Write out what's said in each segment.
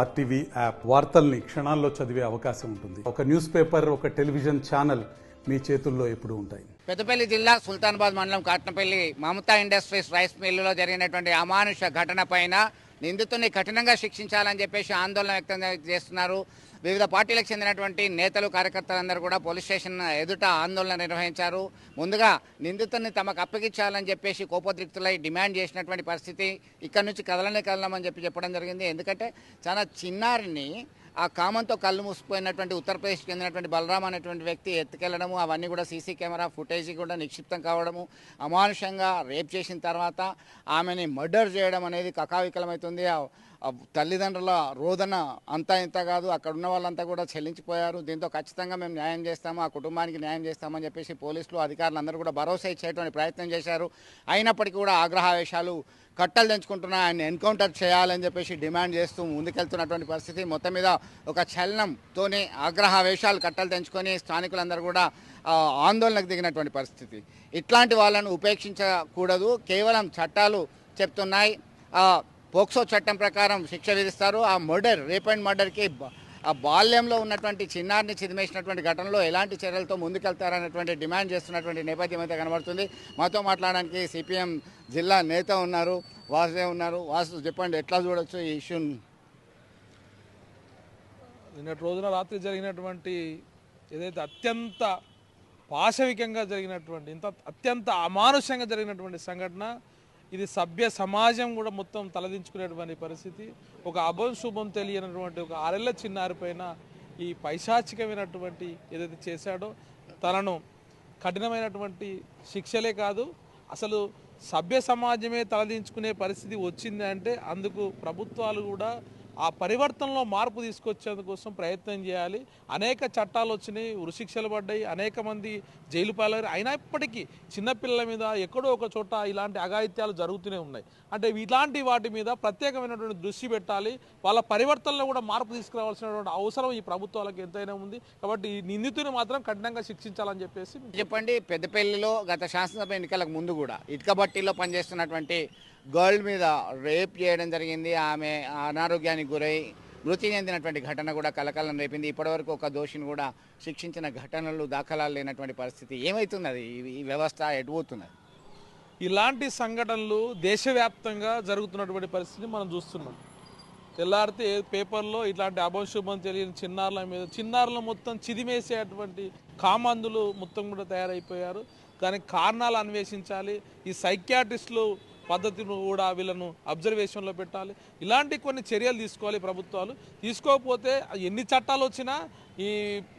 RTV app వార్తల్ని క్షణాల్లో చదివే అవకాశం ఉంటుంది. ఒక న్యూస్ పేపర్, ఒక టెలివిజన్ ఛానల్ మీ చేతుల్లో ఎప్పుడూ ఉంటాయి. పెద్దపల్లి జిల్లా సుల్తానాబాద్ మండలం కాట్నపల్లి మమతా ఇండస్ట్రీస్ రైస్ మిల్లులో జరిగినటువంటి అమానుష ఘటన పైన నిందితుడిని కఠినంగా శిక్షించాలని చెప్పేసి ఆందోళన వ్యక్తం చేస్తున్నారు. వివిధ పార్టీలకు చెందినటువంటి నేతలు, కార్యకర్తలందరూ కూడా పోలీస్ స్టేషన్ ఎదుట ఆందోళన నిర్వహించారు. ముందుగా నిందితుడిని తమకు అప్పగించాలని చెప్పేసి కోపోద్రిక్తులై డిమాండ్ చేసినటువంటి పరిస్థితి. ఇక్కడ నుంచి కదలమని చెప్పడం జరిగింది. ఎందుకంటే చాలా చిన్నారిని ఆ కామంతో కళ్ళు మూసిపోయినటువంటి ఉత్తరప్రదేశ్కి చెందినటువంటి బలరాం అనేటువంటి వ్యక్తి ఎత్తుకెళ్లడము, అవన్నీ కూడా సీసీ కెమెరా ఫుటేజీ కూడా నిక్షిప్తం కావడము, అమానుషంగా రేప్ చేసిన తర్వాత ఆమెని మర్డర్ చేయడం అనేది కకావికలమవుతుంది. తల్లిదండ్రుల రోదన అంతా ఇంత కాదు, అక్కడ ఉన్న వాళ్ళంతా కూడా చెల్లించిపోయారు. దీంతో ఖచ్చితంగా మేము న్యాయం చేస్తాము, ఆ కుటుంబానికి న్యాయం చేస్తామని చెప్పేసి పోలీసులు, అధికారులు అందరూ కూడా భరోసా ఇచ్చేటువంటి ప్రయత్నం చేశారు. అయినప్పటికీ కూడా ఆగ్రహావేశాలు కట్టలు తెంచుకుంటున్నా ఆయన ఎన్కౌంటర్ చేయాలని చెప్పేసి డిమాండ్ చేస్తూ ముందుకెళ్తున్నటువంటి పరిస్థితి. మొత్తం మీద ఒక చలనంతోనే ఆగ్రహావేశాలు కట్టలు తెంచుకొని స్థానికులందరూ కూడా ఆందోళనకు దిగినటువంటి పరిస్థితి. ఇట్లాంటి వాళ్ళను ఉపేక్షించకూడదు. కేవలం చట్టాలు చెప్తున్నాయి. పోక్సో చట్టం ప్రకారం శిక్ష విధిస్తారు. ఆ మర్డర్, రేప్ అండ్ మర్డర్కి ఆ బాల్యంలో ఉన్నటువంటి చిన్నారిని చిదిమేసినటువంటి ఘటనలో ఎలాంటి చర్యలతో ముందుకెళ్తారనేటువంటి డిమాండ్ చేస్తున్నటువంటి నేపథ్యం అయితే కనబడుతుంది. మాతో మాట్లాడడానికి సిపిఎం జిల్లా నేత ఉన్నారు, వాసుదేవ్ ఉన్నారు. వాసు, చెప్పండి, ఎట్లా చూడొచ్చు ఈ ఇష్యూని? నిన్నటి రోజున రాత్రి జరిగినటువంటి ఏదైతే అత్యంత పాశవికంగా జరిగినటువంటి, అత్యంత అమానుషంగా జరిగినటువంటి సంఘటన, ఇది సభ్య సమాజం కూడా మొత్తం తలదించుకునేటువంటి పరిస్థితి. ఒక అభం శుభం తెలియనటువంటి ఒక 6 ఏళ్ల చిన్నారి పైన ఈ పైశాచికమైనటువంటి ఏదైతే చేశాడో తనను కఠినమైనటువంటి శిక్షలే కాదు, అసలు సభ్య సమాజమే తలదించుకునే పరిస్థితి వచ్చింది అంటే అందుకు ప్రభుత్వాలు కూడా ఆ పరివర్తనలో మార్పు తీసుకొచ్చేందుకోసం ప్రయత్నం చేయాలి. అనేక చట్టాలు వచ్చినాయి, ఉరిశిక్షలు పడ్డాయి, అనేక మంది జైలు పాలయ్యారు. అయినప్పటికీ చిన్నపిల్లల మీద ఎక్కడో ఒక చోట ఇలాంటి అఘాయిత్యాలు జరుగుతూనే ఉన్నాయి. అంటే ఇలాంటి వాటి మీద ప్రత్యేకమైనటువంటి దృష్టి పెట్టాలి. వాళ్ళ పరివర్తనలో కూడా మార్పు తీసుకురావాల్సినటువంటి అవసరం ఈ ప్రభుత్వాలకు ఎంతైనా ఉంది. కాబట్టి ఈ నిందితుని మాత్రం కఠినంగా శిక్షించాలని చెప్పేసి చెప్పండి. పెద్దపల్లిలో గత శాసనసభ ఎన్నికలకు ముందు కూడా ఇటుక బట్టీలో పనిచేస్తున్నటువంటి గర్ల్ మీద రేప్ చేయడం జరిగింది. ఆమె అనారోగ్యానికి గురై మృతి చెందినటువంటి ఘటన కూడా కలకలం రేపింది. ఇప్పటివరకు ఒక దోషిని కూడా శిక్షించిన ఘటనలు, దాఖలాలు లేనటువంటి పరిస్థితి. ఏమవుతున్నది ఈ వ్యవస్థ, ఎటుపోతున్నది? ఇలాంటి సంఘటనలు దేశవ్యాప్తంగా జరుగుతున్నటువంటి పరిస్థితిని మనం చూస్తున్నాం. తెల్లారితే పేపర్లో ఇట్లాంటి అభంశుభం తెలియని చిన్నారుల మొత్తం చిదిమేసేటువంటి కామందులు మొత్తం కూడా తయారైపోయారు. దానికి కారణాలు అన్వేషించాలి. ఈ సైకియాట్రిస్టులు పద్ధతిని కూడా వీళ్ళను అబ్జర్వేషన్లో పెట్టాలి. ఇలాంటి కొన్ని చర్యలు తీసుకోవాలి ప్రభుత్వాలు. తీసుకోకపోతే ఎన్ని చట్టాలు వచ్చినా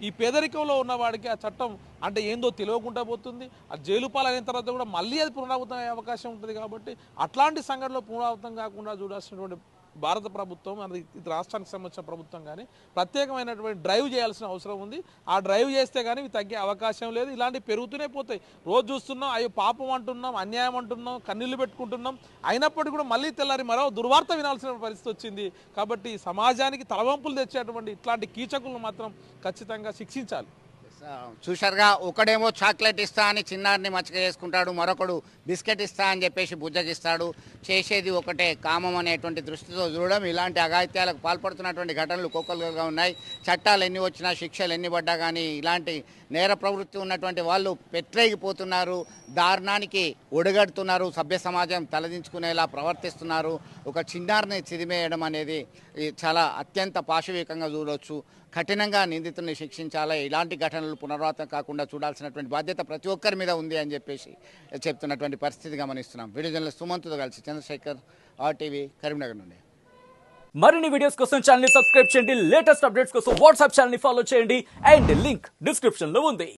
ఈ పేదరికంలో ఉన్నవాడికి ఆ చట్టం అంటే ఏందో తెలియకుండా పోతుంది. ఆ జైలు పాలైన తర్వాత కూడా మళ్ళీ అది పునరావృతం అయ్యే అవకాశం ఉంటుంది. కాబట్టి అట్లాంటి సంఘటనలో పునరావృతం కాకుండా చూడాల్సినటువంటి భారత ప్రభుత్వం, అది రాష్ట్రానికి సంబంధించిన ప్రభుత్వం కానీ ప్రత్యేకమైనటువంటి డ్రైవ్ చేయాల్సిన అవసరం ఉంది. ఆ డ్రైవ్ చేస్తే కానీ ఇవి తగ్గే అవకాశం లేదు. ఇలాంటివి పెరుగుతూనే పోతాయి. రోజు చూస్తున్నాం, అయ్యో పాపం అంటున్నాం, అన్యాయం అంటున్నాం, కన్నీళ్లు పెట్టుకుంటున్నాం. అయినప్పటికీ కూడా మళ్ళీ తెల్లారి మరో దుర్వార్త వినాల్సిన పరిస్థితి వచ్చింది. కాబట్టి సమాజానికి తలవంపులు తెచ్చేటువంటి ఇట్లాంటి కీచకులను మాత్రం ఖచ్చితంగా శిక్షించాలి. చూశారుగా, ఒకడేమో చాక్లెట్ ఇస్తా అని చిన్నారిని మచ్చక చేసుకుంటాడు, మరొకడు బిస్కెట్ ఇస్తా అని చెప్పేసి బుజ్జగిస్తాడు. చేసేది ఒకటే, కామం అనేటువంటి దృష్టితో చూడడం. ఇలాంటి అఘాయిత్యాలకు పాల్పడుతున్నటువంటి ఘటనలు కోకొల్లుగా ఉన్నాయి. చట్టాలు ఎన్ని వచ్చినా, శిక్షలు ఎన్ని పడ్డా కానీ ఇలాంటి నేర ప్రవృత్తి ఉన్నటువంటి వాళ్ళు పెట్టరేగిపోతున్నారు, దారుణానికి ఒడిగడుతున్నారు, సభ్య సమాజం తలదించుకునేలా ప్రవర్తిస్తున్నారు. ఒక చిన్నారిని చిదిమేయడం అనేది చాలా అత్యంత పాశవికంగా చూడవచ్చు. కఠినంగా నిందితుల్ని శిక్షించాలి. ఇలాంటి ఘటనలు పునరావృతం కాకుండా చూడాల్సినటువంటి బాధ్యత ప్రతి ఒక్కరి మీద ఉంది అని చెప్పేసి చెప్తున్నటువంటి పరిస్థితి గమనిస్తున్నాం. వీడియో జర్నలిస్ట్ సుమంత్తో కలిసి చంద్రశేఖర్, ఆర్టీవీ, కరీంనగర్ నుండి. మరిన్ని వీడియోస్ కోసం ఛానల్ ని సబ్స్క్రైబ్ చేయండి. లేటెస్ట్ అప్డేట్స్ కోసం వాట్సాప్ ఛానల్ ని ఫాలో చేయండి. అండ్ లింక్ డిస్క్రిప్షన్ లో ఉంది.